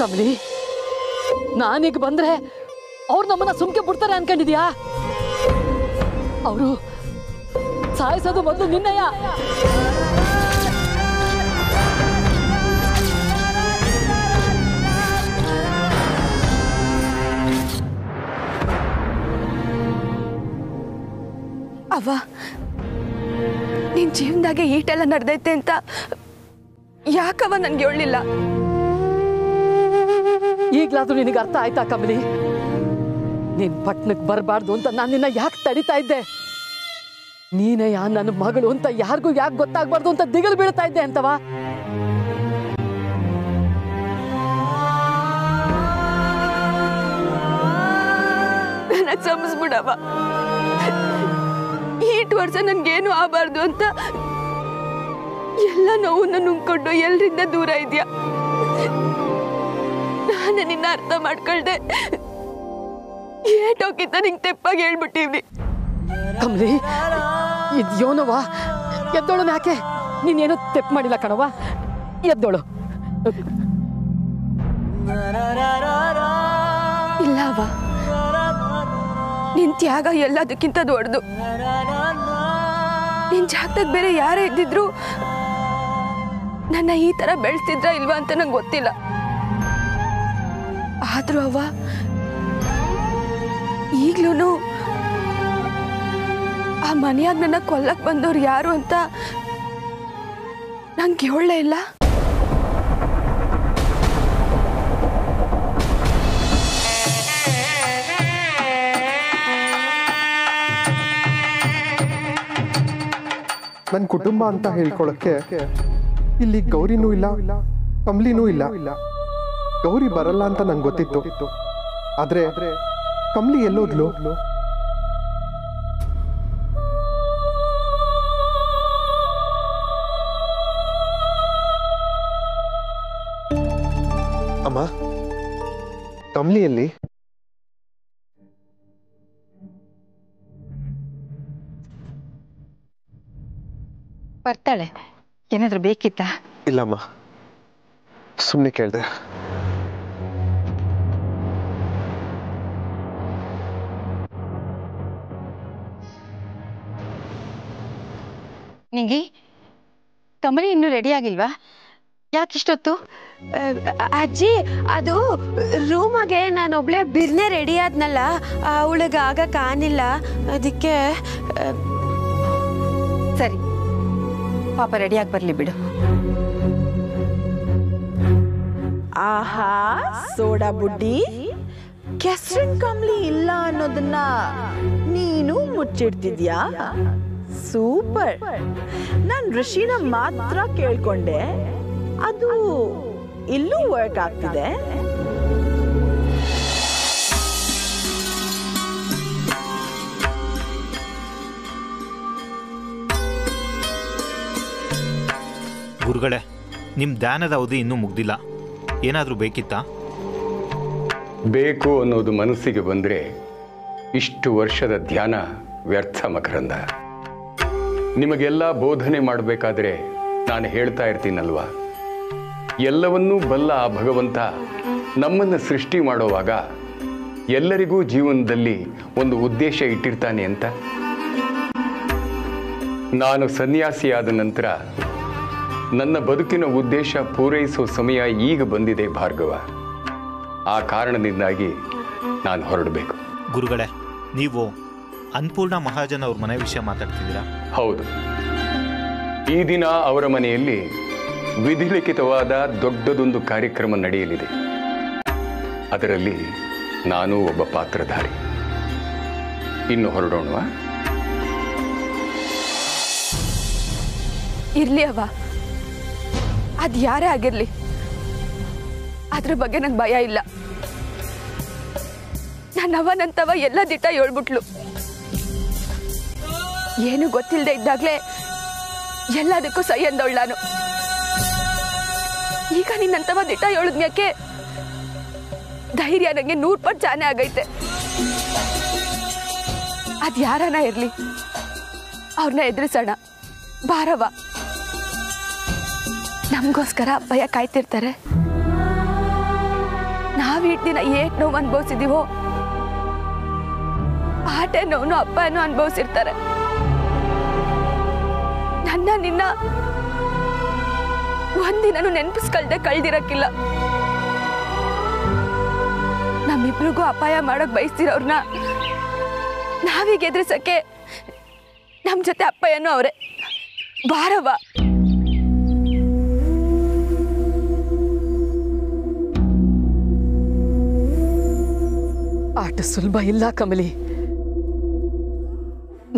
ಕಮಲಿ, ನಾನೀಗ ಬಂದ್ರೆ ಅವ್ರು ನಮ್ಮನ್ನ ಸುಮ್ಕೆ ಬಿಡ್ತಾರೆ ಅನ್ಕೊಂಡಿದ್ಯಾ? ಅವರು ಸಾಯಿಸೋದು ಮೊದಲು ನಿನ್ನಯ್ಯ. ಅವ್ವ, ನಿನ್ ಜೀವನದಾಗೆ ಈಟೆಲ್ಲ ನಡೆದೈತೆ ಅಂತ ಯಾಕವ್ವ ನನ್ಗೆ ಹೇಳಿಲ್ಲ? ಈಗ್ಲಾದ್ರೂ ನಿನಗೆ ಅರ್ಥ ಆಯ್ತಾ ಕಮಲಿ? ನೀನ್ ಪಟ್ನಕ್ಕೆ ಬರಬಾರ್ದು ಅಂತ ನಾನು ನಿನ್ನ ಯಾಕೆ ತಡಿತಾ ಇದ್ದೆ? ನೀನಯ್ಯ ನನ್ನ ಮಗಳು ಅಂತ ಯಾರಿಗೂ ಯಾಕೆ ಗೊತ್ತಾಗ್ಬಾರ್ದು ಅಂತ ದಿಗಲು ಬೀಳ್ತಾ ಇದ್ದೆ ಅಂತವಾ? ನನಗೆ ಕ್ಷಮಿಸ್ಬಿಡವ್ವ. ಈಟ್ ವರ್ಷ ನನ್ಗೇನು ಆಗಬಾರ್ದು ಅಂತ ಎಲ್ಲ ನೋವನ್ನು ನುಂಗ್ಕೊಂಡು ಎಲ್ರಿಂದ ದೂರ ಇದೆಯಾ? ನಾನು ನಿನ್ನ ಅರ್ಥ ಮಾಡ್ಕೊಳ್ದೆ ಏಟೋಕಿಂತ ನಿಂಗೆ ತೆಪ್ಪಾಗಿ ಹೇಳ್ಬಿಟ್ಟಿವ್ನಿ. ಕಮಲಿ, ಇದ್ಯೋನವ, ಎದ್ದೋಳು. ಯಾಕೆ ನೀನೇನು ತೆಪ್ಪು ಮಾಡಿಲ್ಲ ಕಣವ, ಎದ್ದೋಳು. ಇಲ್ಲವ, ನಿನ್ ತ್ಯಾಗ ಎಲ್ಲದಕ್ಕಿಂತ ದೊಡ್ಡದು. ನಿನ್ ಜಾಗದಾಗ ಬೇರೆ ಯಾರೇ ಇದ್ದಿದ್ರು ನನ್ನ ಈ ತರ ಬೆಳೆಸ್ತಿದ್ರ ಇಲ್ವಾ ಅಂತ ನಂಗೆ ಗೊತ್ತಿಲ್ಲ. ಆದ್ರೂ ಅವ್ವ, ಈಗ್ಲೂ ಆ ಮನೆಯಾಗ ನನ್ನ ಕೊಲ್ಲಕ್ ಬಂದವ್ರು ಯಾರು ಅಂತ ನಂಗೆ ಹೇಳಲೇ ಇಲ್ಲ. ನನ್ನ ಕುಟುಂಬ ಅಂತ ಹೇಳ್ಕೊಳಕ್ಕೆ ಇಲ್ಲಿ ಗೌರಿನೂ ಇಲ್ಲ, ಕಮಲಿನೂ ಇಲ್ಲ. ಗೌರಿ ಬರಲ್ಲ ಅಂತ ನಂಗೆ ಗೊತ್ತಿತ್ತು, ಆದ್ರೆ ಕಮಲಿ ಎಲ್ಲೋದ್ಲು? ಅಮ್ಮ, ಕಮಲಿ ಎಲ್ಲಿ? ಬರ್ತಾಳೆ. ಏನಾದ್ರೂ ಬೇಕಿತ್ತಾ? ಇಲ್ಲಮ್ಮ, ಸುಮ್ಮನೆ ಕೇಳ್ದೆ. ನಿಂಗಿ, ಕಮಲಿ ಇನ್ನೂ ರೆಡಿ ಆಗಿಲ್ವಾ? ಯಾಕಿಷ್ಟೊತ್ತು? ಅಜ್ಜಿ, ಅದು ರೂಮಗೆ ನಾನೊಬ್ಳೆ ಬಿರ್ನೆ ರೆಡಿ ಆದ್ನಲ್ಲ, ಅವಳಿಗೆ ಆಗಕ್ಕೆ ಆನಿಲ್ಲ, ಅದಕ್ಕೆ. ಸರಿ, ಪಾಪ ರೆಡಿಯಾಗಿ ಬರ್ಲಿ ಬಿಡು. ಆಹಾ, ಸೋಡಾ ಬುಡ್ಡಿ, ಕೆಸರಿನ ಕಮಲಿ ಇಲ್ಲ ಅನ್ನೋದನ್ನ ನೀನು ಮುಚ್ಚಿಡ್ತಿದ್ಯಾ? ಸೂಪರ್. ನಾನು ಋಷಿನ ಮಾತ್ರ ಕೇಳ್ಕೊಂಡೆ, ಅದು ಇಲ್ಲೂ ವರ್ಕ್ ಆಗ್ತಿದೆ. ಗುರುಗಳೇ, ನಿಮ್ಮ ಧ್ಯಾನದ ಅವಧಿ ಇನ್ನೂ ಮುಗ್ದಿಲ್ಲ. ಏನಾದರೂ ಬೇಕಿತ್ತಾ? ಬೇಕು ಅನ್ನೋದು ಮನಸ್ಸಿಗೆ ಬಂದರೆ ಇಷ್ಟು ವರ್ಷದ ಧ್ಯಾನ ವ್ಯರ್ಥ ಮಕರಂದ. ನಿಮಗೆಲ್ಲ ಬೋಧನೆ ಮಾಡಬೇಕಾದ್ರೆ ನಾನು ಹೇಳ್ತಾ ಇರ್ತೀನಲ್ವಾ, ಎಲ್ಲವನ್ನೂ ಬಲ್ಲ ಆ ಭಗವಂತ ನಮ್ಮನ್ನು ಸೃಷ್ಟಿ ಮಾಡೋವಾಗ ಎಲ್ಲರಿಗೂ ಜೀವನದಲ್ಲಿ ಒಂದು ಉದ್ದೇಶ ಇಟ್ಟಿರ್ತಾನೆ ಅಂತ. ನಾನು ಸನ್ಯಾಸಿಯಾದ ನಂತರ ನನ್ನ ಬದುಕಿನ ಉದ್ದೇಶ ಪೂರೈಸೋ ಸಮಯ ಈಗ ಬಂದಿದೆ ಭಾರ್ಗವ. ಆ ಕಾರಣದಿಂದಾಗಿ ನಾನು ಹೊರಡಬೇಕು. ಗುರುಗಳೇ, ನೀವು ಅನ್ನಪೂರ್ಣ ಮಹಾಜನ್ ಅವ್ರ ಮನೆ ವಿಷಯ ಮಾತಾಡ್ತಿದ್ದೀರಾ? ಹೌದು. ಈ ದಿನ ಅವರ ಮನೆಯಲ್ಲಿ ವಿಧಿಲಿಖಿತವಾದ ದೊಡ್ಡದೊಂದು ಕಾರ್ಯಕ್ರಮ ನಡೆಯಲಿದೆ. ಅದರಲ್ಲಿ ನಾನು ಒಬ್ಬ ಪಾತ್ರಧಾರಿ. ಇನ್ನು ಹೊರಡೋಣವಾ? ಇರ್ಲಿ ಅವ್ವ, ಅದ್ ಯಾರೇ ಆಗಿರ್ಲಿ, ಅದ್ರ ಬಗ್ಗೆ ನಂಗೆ ಭಯ ಇಲ್ಲ. ನನ್ನವನಂತವ ಎಲ್ಲ ದಿಟ್ಟ ಹೇಳ್ಬಿಟ್ಲು. ಏನು ಗೊತ್ತಿಲ್ಲದೆ ಇದ್ದಾಗ್ಲೇ ಎಲ್ಲದಕ್ಕೂ ಸೈ ಅಂದವಳು ನಾನು. ಈಗ ನಿನ್ನಂತವ ದಿಟ್ಟ ಹೇಳಿದ್ಮ್ಯಾಕೆ ಧೈರ್ಯ ನಂಗೆ 100 ಪಟ್ಟು ಜಾನೆ ಆಗೈತೆ. ಅದ್ ಯಾರನ ಇರ್ಲಿ, ಅವ್ರನ್ನ ಎದುರಿಸೋಣ ಬಾರವ. ನಮಗೋಸ್ಕರ ಭಯ ಕಾಯ್ತಿರ್ತಾರೆ. ನಾವೀಟ್ ದಿನ ಏಟ್ ನೋವು ಅನುಭವಿಸಿದೀವೋ ಆಟೆ ನೋವು ಅಪ್ಪನೂ ಅನುಭವಿಸಿರ್ತಾರೆ. ನನ್ನ ನಿನ್ನ ಒಂದಿನೂ ನೆನಪಿಸ್ಕೊಳ್ದೆ ಕಳ್ದಿರಕ್ಕಿಲ್ಲ. ನಮ್ಮಿಬ್ರಿಗೂ ಅಪಾಯ ಮಾಡಕ್ ಬಯಸ್ತಿರೋರ್ನ ನಾವೀಗ ಎದುರಿಸಕ್ಕೆ ನಮ್ ಜೊತೆ ಅಪ್ಪಯ್ಯನೂ ಅವ್ರೆ. ಬಾರವ್ವ. ಆಟ ಸುಲಭ ಇಲ್ಲ ಕಮಲಿ.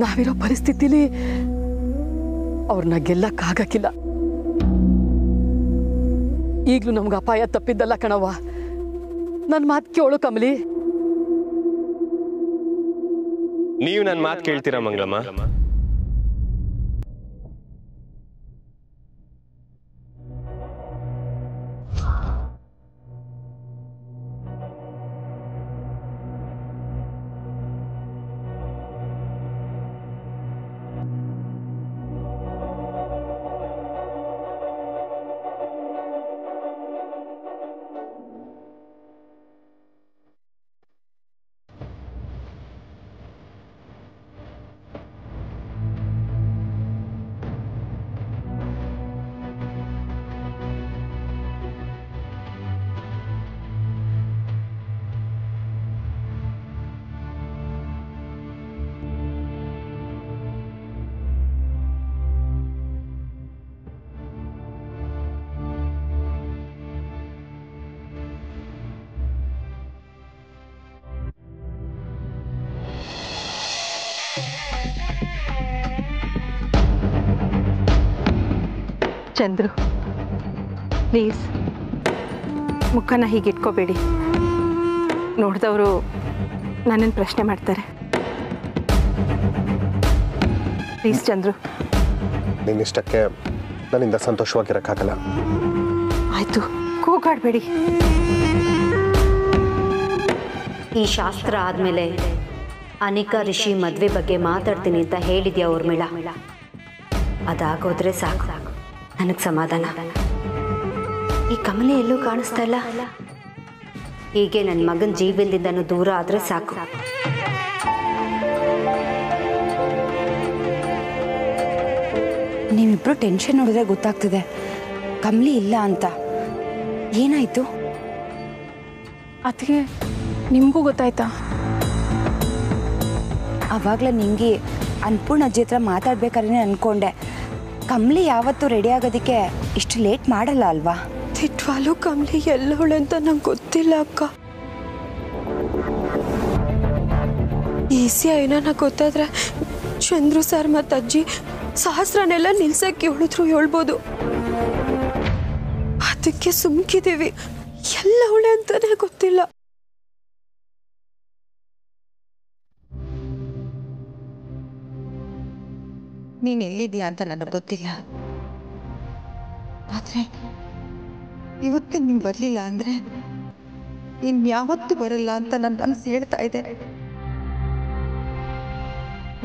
ನಾವಿರೋ ಪರಿಸ್ಥಿತಿಲಿ ಅವ್ರನ್ನ ಗೆಲ್ಲಕ್ಕಾಗಕ್ಕಿಲ್ಲ. ಈಗ್ಲೂ ನಮ್ಗೆ ಅಪಾಯ ತಪ್ಪಿದ್ದಲ್ಲ ಕಣವ್ವ. ನನ್ನ ಮಾತು ಕೇಳು ಕಮಲಿ. ನೀವು ನನ್ನ ಮಾತು ಕೇಳ್ತೀರಾ ಮಂಗಳಮ್ಮ? ಚಂದ್ರು, ಪ್ಲೀಸ್ ಮುಖನ ಹೀಗಿಟ್ಕೋಬೇಡಿ. ನೋಡಿದವರು ನನ್ನನ್ನು ಪ್ರಶ್ನೆ ಮಾಡ್ತಾರೆ. ಪ್ಲೀಸ್ ಚಂದ್ರು. ನಿನ್ನಿಷ್ಟಕ್ಕೆ ನನ್ನಿಂದ ಸಂತೋಷವಾಗಿರೋಕ್ಕಾಗಲ್ಲ. ಆಯಿತು, ಕೂಗಾಡಬೇಡಿ. ಈ ಶಾಸ್ತ್ರ ಆದಮೇಲೆ ಅನಿಕಾ ರಿಷಿ ಮದುವೆ ಬಗ್ಗೆ ಮಾತಾಡ್ತೀನಿ ಅಂತ ಹೇಳಿದ್ಯಾ ಊರ್ಮಿಳ? ಅದಾಗೋದ್ರೆ ಸಾಕು, ನನಗೆ ಸಮಾಧಾನ. ಈ ಕಮಲೆ ಎಲ್ಲೂ ಕಾಣಿಸ್ತಾ ಇಲ್ಲ. ಹೀಗೆ ನನ್ನ ಮಗನ ಜೀವನದಿಂದನೂ ದೂರ ಆದರೆ ಸಾಕು. ನೀವಿಬ್ರು ಟೆನ್ಷನ್ ನೋಡಿದ್ರೆ ಗೊತ್ತಾಗ್ತದೆ ಕಮಲಿ ಇಲ್ಲ ಅಂತ. ಏನಾಯ್ತು? ಅದಕ್ಕೆ ನಿಮಗೂ ಗೊತ್ತಾಯ್ತಾ? ಆವಾಗಲೇ ನಿಂಗೆ ಅನ್ನಪೂರ್ಣ ಅಜ್ಜಿ ಹತ್ರ ಮಾತಾಡ್ಬೇಕಾದ್ರೆ ಅನ್ಕೊಂಡೆ ಕಮಲಿ ಯಾವತ್ತೂ ರೆಡಿ ಆಗೋದಕ್ಕೆ ಇಷ್ಟು ಲೇಟ್ ಮಾಡಲ್ಲ ಅಲ್ವಾ? ತಿಟ್ವಾಲು ಕಮಲಿ ಎಲ್ಲವಳೆ ಅಂತ ನಂಗೆ ಗೊತ್ತಿಲ್ಲ ಅಕ್ಕ. ಈಸಿ ಏನನ್ನ ಗೊತ್ತಾದ್ರೆ ಚಂದ್ರು ಸರ್ ಮತ್ತು ಅಜ್ಜಿ ಸಹಸ್ರನೆಲ್ಲ ನಿಲ್ಸಕ್ಕೆ ಹೇಳ್ಬೋದು. ಅದಕ್ಕೆ ಸುಮ್ಕಿದೀವಿ. ಎಲ್ಲವಳೆ ಅಂತಾನೆ ಗೊತ್ತಿಲ್ಲ. ನೀನು ಎಲ್ಲಿದ್ದೀಯಾ ಅಂತ ನನಗೆ ಗೊತ್ತಿಲ್ಲ. ಆದರೆ ಇವತ್ತು ನೀನು ಬರಲಿಲ್ಲ ಅಂದರೆ ಇನ್ಯಾವತ್ತೂ ಬರಲ್ಲ ಅಂತ ನನ್ನ ಮನಸ್ಸು ಹೇಳ್ತಾ ಇದೆ.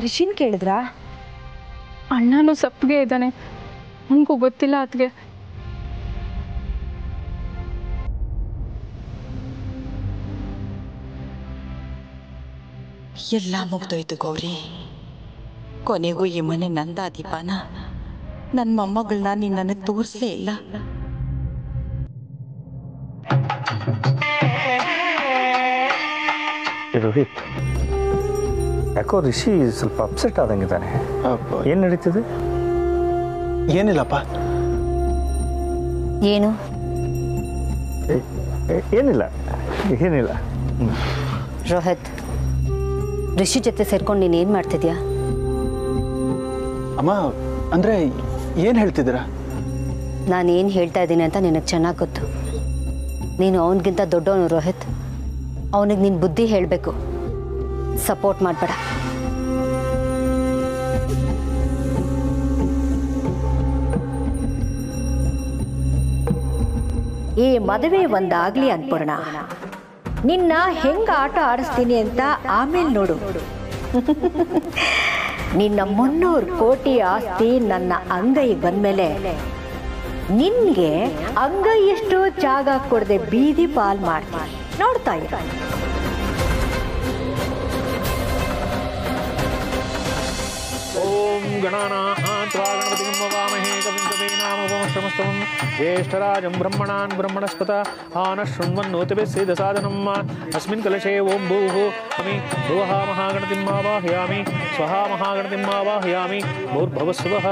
ರಿಷಿನ್ ಕೇಳಿದ್ರಾ? ಅಣ್ಣನೂ ಸಪ್ಪಿಗೆ ಇದ್ದಾನೆ, ನನಗೂ ಗೊತ್ತಿಲ್ಲ. ಅದಕ್ಕೆ ಎಲ್ಲ ಮುಗ್ದೋಯ್ತು ಗೌರಿ. ಕೊನೆಗೂ ಈ ಮನೆ ನಂದ ದೀಪಾನ ನನ್ನ ಮೊಮ್ಮಗಳನ್ನ ನೀನು ನನಗೆ ತೋರಿಸಲೇ ಇಲ್ಲ. ರೋಹಿತ್, ಯಾಕೋ ರಿಷಿ ಸ್ವಲ್ಪ ಅಪ್ಸೆಟ್ ಆದಂಗಿದ್ದಾನೆ. ಏನು ನಡೀತಿದೆ? ಏನಿಲ್ಲಪ್ಪ. ಏನು? ಏನಿಲ್ಲ ಏನಿಲ್ಲ. ರೋಹಿತ್, ರಿಷಿ ಜೊತೆ ಸೇರ್ಕೊಂಡು ನೀನು ಏನು ಮಾಡ್ತಿದ್ಯಾ? ಅಮ್ಮ, ಅಂದರೆ ಏನು ಹೇಳ್ತಿದ್ದೀರಾ? ನಾನೇನು ಹೇಳ್ತಾ ಇದ್ದೀನಿ ಅಂತ ನಿನಗೆ ಚೆನ್ನಾಗಿ ಗೊತ್ತು. ನೀನು ಅವನಿಗಿಂತ ದೊಡ್ಡವನು ರೋಹಿತ್. ಅವನಿಗೆ ನೀನು ಬುದ್ಧಿ ಹೇಳಬೇಕು, ಸಪೋರ್ಟ್ ಮಾಡಬೇಡ. ಈ ಮದುವೆ ಒಂದಾಗ್ಲಿ ಅನ್ಪೂರ್ಣ. ನಿನ್ನ ಹೆಂಗ ಆಟ ಆಡಿಸ್ತೀನಿ ಅಂತ ಆಮೇಲೆ ನೋಡು. ನಿನ್ನ 300 ಕೋಟಿ ಆಸ್ತಿ ನನ್ನ ಅಂಗೈಗೆ ಬಂದ್ಮೇಲೆ ನಿನ್ಗೆ ಅಂಗೈ ಎಷ್ಟು ಜಾಗ ಕೊಡದೆ ಬೀದಿ ಪಾಲ್ ಮಾಡ್ತೀನಿ. ನೋಡ್ತಾ ಇರ. ಓಂ ಗಣಾನಾತ್ವಾ ಗಣಪತಿಂ ವವಾಮಹೇ ಕವಿಂ ಕವೀನಾಮುಪಮಶ್ರಮಸ್ತಮಂ ಜ್ಯೇಷ್ಠರಾಜಂ ಬ್ರಹ್ಮಣಾನ್ ಬ್ರಹ್ಮಣಸ್ಪತ ಆನಶೃಣ್ವನ್ನೋತಿಭಿಃ ಸಿದ್ಧಸಾಧನಂ ಅಸ್ಮಿನ್ ಕಲಶೇ ಓಂ ಭೂಃ ಅಮಿ ಭುವಃ ಮಹಾಗಣತಿಂ ಆವಾಹಯಾಮಿ ಸ್ವಃ ಮಹಾಗಣತಿಂ ಆವಾಹಯಾಮಿ ಭೂರ್ಭುವಸ್ಸುವಃ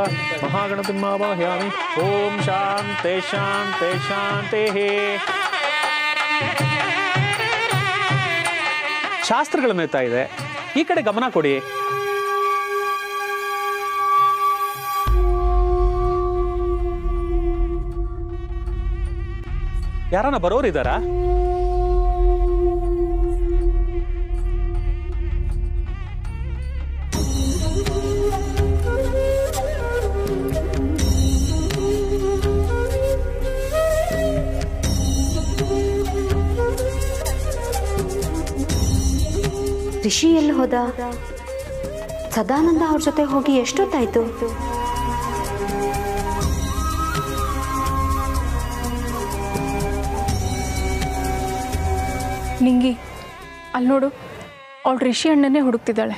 ಮಹಾಗಣತಿಂ ಆವಾಹಯಾಮಿ. ಓಂ ಶಾಂತಿ ಶಾಂತಿ ಶಾಂತಿಃ. ಶಾಸ್ತ್ರಗಳ ಮೇತಾ ಇದೆ, ಈ ಕಡೆ ಗಮನ ಕೊಡಿ. ಯಾರನ್ನ ಬರೋರಿದ್ದಾರಾ? ರಿಷಿ ಎಲ್ಲಿ ಹೋದ? ಸದಾನಂದ ಅವ್ರ ಜೊತೆ ಹೋಗಿ ಎಷ್ಟೊತ್ತಾಯ್ತು? ನಿಂಗಿ, ಅಲ್ಲಿ ನೋಡು, ಅವಳು ರಿಷಿ ಅಣ್ಣನೇ ಹುಡುಕ್ತಿದ್ದಾಳೆ.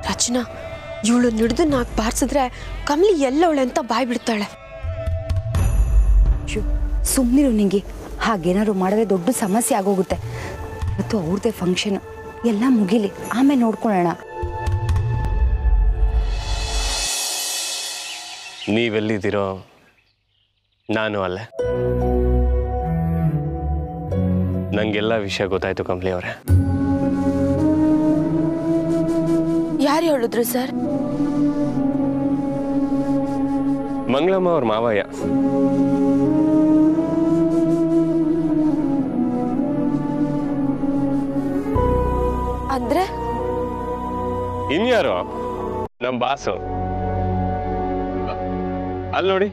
ರಚನಾ, ಇವಳು ನಿಡ್ದು ನಾಲ್ಕು ಬಾರಿಸಿದ್ರೆ ಕಮಲಿ ಎಲ್ಲವಳೆ ಅಂತ ಬಾಯ್ ಬಿಡ್ತಾಳೆ. ಸುಮ್ಮನಿರು ನಿಂಗಿ, ಹಾಗೇನಾದ್ರು ಮಾಡಿದ್ರೆ ದೊಡ್ಡ ಸಮಸ್ಯೆ ಆಗೋಗುತ್ತೆ. ಇವತ್ತು ಅವ್ರದ್ದೇ ಫಂಕ್ಷನ್, ಎಲ್ಲ ಮುಗಿಲಿ, ಆಮೇಲೆ ನೋಡ್ಕೊಳ್ಳೋಣ. ನೀವೆಲ್ಲಿದ್ದೀರೋ ನಾನು ಅಲ್ಲೇ. ನಂಗೆಲ್ಲ ವಿಷಯ ಗೊತ್ತಾಯ್ತು ಕಮಲಿ ಅವರೇ. ಯಾರು ಹೇಳಿದ್ರು ಸರ್? ಮಂಗಳಮ್ಮ ಅವ್ರ ಮಾವಯ್ಯ. ಅಂದ್ರೆ ಇನ್ಯಾರು? ನಮ್ ಬಾಸು. ಅಲ್ಲಿ ನೋಡಿ.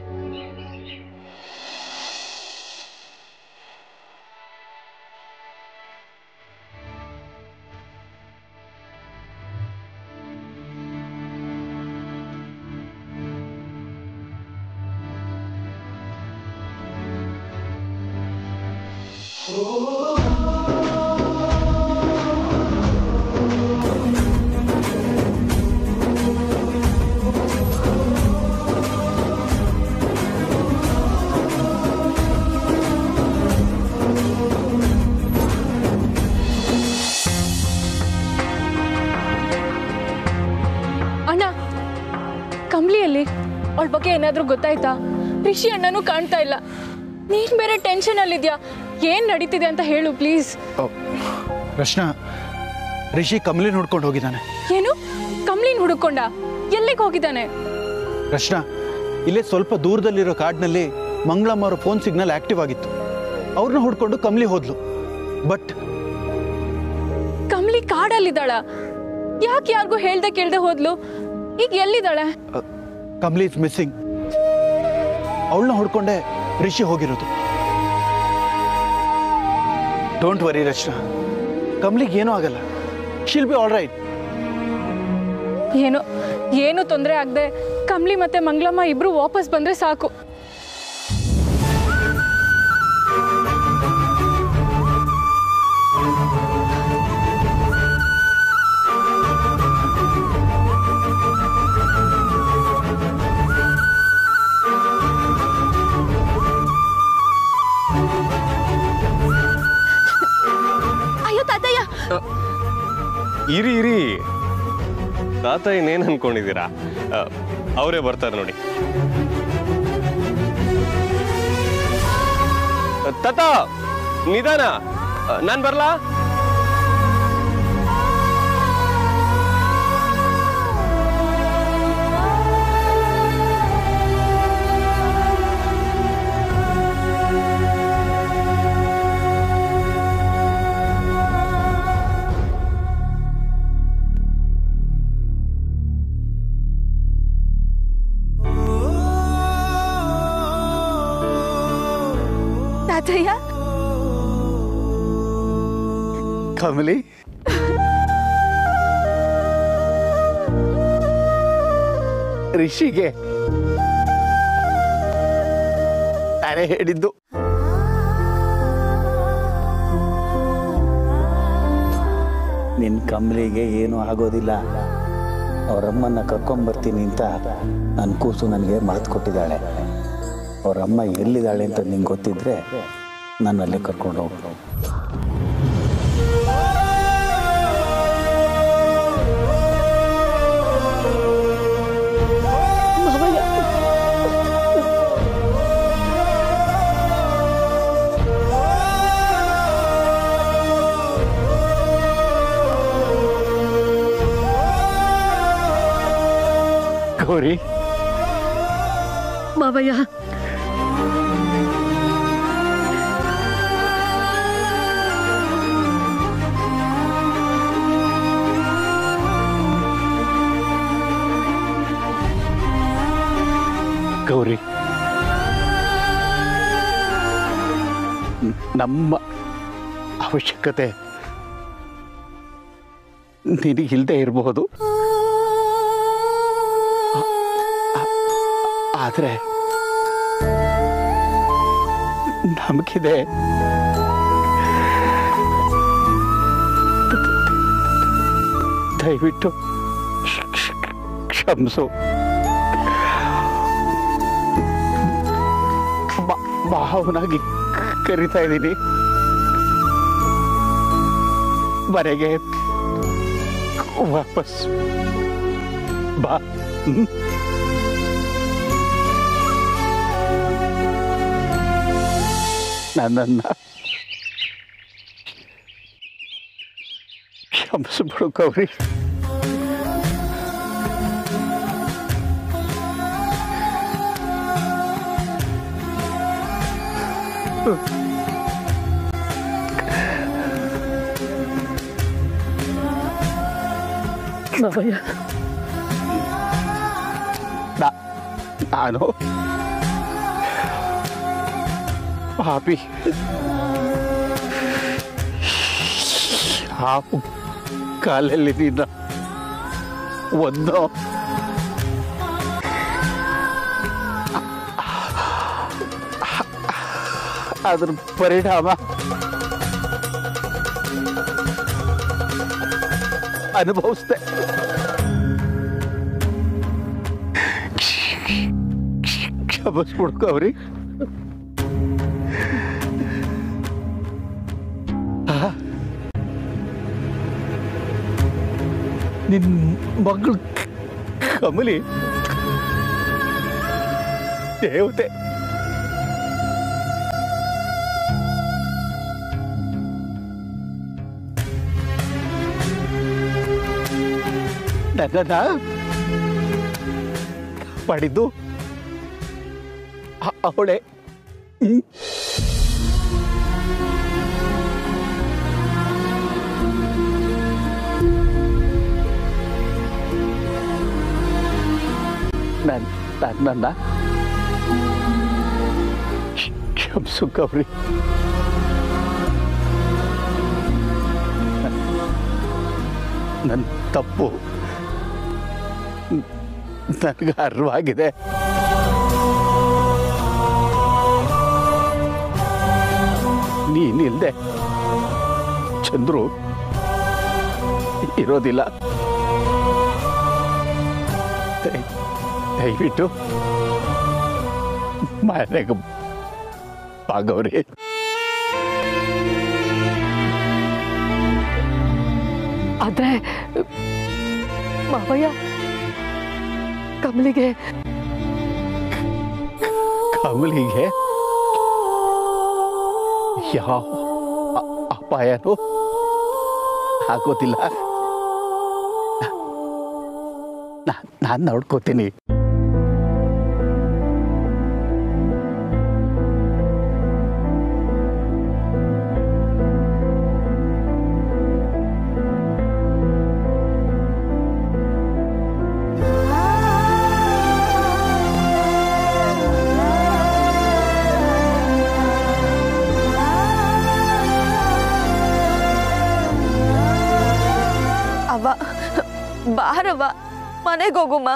ಕಮಲಿಯಲ್ಲಿ ಅವಳ ಬಗ್ಗೆ ಏನಾದ್ರೂ ಗೊತ್ತಾಯ್ತಾ? ರಿಷಿ ಅಣ್ಣನೂ ಕಾಣ್ತಾ ಇಲ್ಲ. ನೀನ್ ಬೇರೆ ಟೆನ್ಷನ್ ಅಲ್ಲಿದ್ಯಾ. ಏನ್ ನಡೀತಿದೆ ಅಂತ ಹೇಳು ಪ್ಲೀಸ್. ರಚನಾ, ರಿಷಿ ಕಮಲಿನ ಹುಡ್ಕೊಂಡು ಹೋಗಿದ್ದಾನೆ. ಏನು? ಕಮಲಿನ ಹುಡುಕೊಂಡ? ಎಲ್ಲಿಗೆ ಹೋಗಿದ್ದಾನೆ? ರಚನಾ, ಇಲ್ಲೇ ಸ್ವಲ್ಪ ದೂರದಲ್ಲಿರೋ ಕಾಡ್ನಲ್ಲಿ ಮಂಗಳಮ್ಮ ಅವರ ಫೋನ್ ಸಿಗ್ನಲ್ ಆಕ್ಟಿವ್ ಆಗಿತ್ತು. ಅವ್ರನ್ನ ಹುಡ್ಕೊಂಡು ಕಮಲಿ ಹೋದ್ಲು. ಬಟ್ ಕಮಲಿ ಕಾಡಲ್ಲಿದ್ದಾಳ? ಯಾಕೆ ಯಾರಿಗೂ ಹೇಳ್ದೆ ಕೇಳ್ದೆ ಹೋದ್ಲು? ಈಗ ಎಲ್ಲಿದ್ದಾಳೆ? Kamali is missing. ಅವಳನ್ನ ಹುಡ್ಕೊಂಡೆ ರಿಷಿ ಹೋಗಿರೋದು. ಡೋಂಟ್ ವರಿ ರಚನಾ, ಕಮಲಿಗೆ ಏನೂ ಆಗಲ್ಲ. She'll be all right. ಏನು ತೊಂದರೆ ಆಗದೆ ಕಮಲಿ ಮತ್ತೆ ಮಂಗಳಮ್ಮ ಇಬ್ರು ವಾಪಸ್ ಬಂದ್ರೆ ಸಾಕು. ಅಯ್ಯೋ ತಾತಯ್ಯ, ಇರಿ ಇರಿ, ತಾತ ಇನ್ನೇನು ಅನ್ಕೊಂಡಿದ್ದೀರಾ? ಅವರೇ ಬರ್ತಾರೆ ನೋಡಿ. ತಾತ ನಿಧಾನ, ನಾನು ಬರ್ಲಾ? ತಾತಯ್ಯ, ಕಮಲಿ, ರಿಷಿಗೆ ನಾನೇ ಹೇಳಿದ್ದು. ನಿನ್ನ ಕಮಲಿಗೆ ಏನೂ ಆಗೋದಿಲ್ಲ. ಅವರಮ್ಮನ್ನ ಕರ್ಕೊಂಬರ್ತೀನಿ ಅಂತ ನನ್ನ ಕೂಸು ನನಗೆ ಮಾತು ಕೊಟ್ಟಿದ್ದಾಳೆ. ಅವರಮ್ಮ ಎಲ್ಲಿದ್ದಾಳೆ ಅಂತ ನಿಂಗೆ ಗೊತ್ತಿದ್ರೆ ನಾನು ಅಲ್ಲೇ ಕರ್ಕೊಂಡು ಹೋಗ್ಬೋದು. ಗೌರಿ, ಮಾವಯ್ಯ, ಗೌರಿ, ನಮ್ಮ ಅವಶ್ಯಕತೆ ನಿನಗಿಲ್ಲದೆ ಇರಬಹುದು, ಆದರೆ ನಮಗಿದೆ. ದಯವಿಟ್ಟು ಕ್ಷಮಿಸು. ಭಾವನಾಗಿ ಕರಿತಾ ಇದ್ದೀನಿ. ಮನೆಗೆ ವಾಪಸ್ ಬಾ. ನನ್ನನ್ನ ಕ್ಷಮಿಸ್ಬಿಡು ಗೌರಿ. ಮಾವಯ್ಯ, ನಾನು ಪಾಪಿ. ಹಾವು ಕಾಲಲ್ಲಿ ನಿನ್ನ ಒಂದು ಅದ್ರ ಪರಿಣಾಮ ಅನುಭವಿಸ್ದೆ. ಕ್ಷಮಿಸ್ಬಿಡ್ಕೊ ಅವ್ರಿ. ನಿನ್ ಮಗಳು ಕಮಲಿ ದೇವತೆ. ನನ್ನನ್ನ ಮಾಡಿದ್ದು ಅವಳೆ. ನನ್ನನ್ನ ಕ್ಷಮಿಸು ಗೌರಿ. ನನ್ನ ತಪ್ಪು ನನಗೆ ಅರಿವಾಗಿದೆ. ನೀನಿಲ್ದೆ ಚಂದ್ರು ಇರೋದಿಲ್ಲ. ದಯವಿಟ್ಟು ಮನೆಗೆ ಬಾಗವ್ರಿ. ಆದ್ರೆ ಮಾವಯ್ಯ, ಕಮಲಿಗೆ ಯಾವ ಅಪಾಯನೂ ಆಗೋದಿಲ್ಲ. ನಾನು ನೋಡ್ಕೋತೀನಿ. ಬಾರವ್ವ, ಮನೆಗೆ ಹೋಗುಮ್ಮ.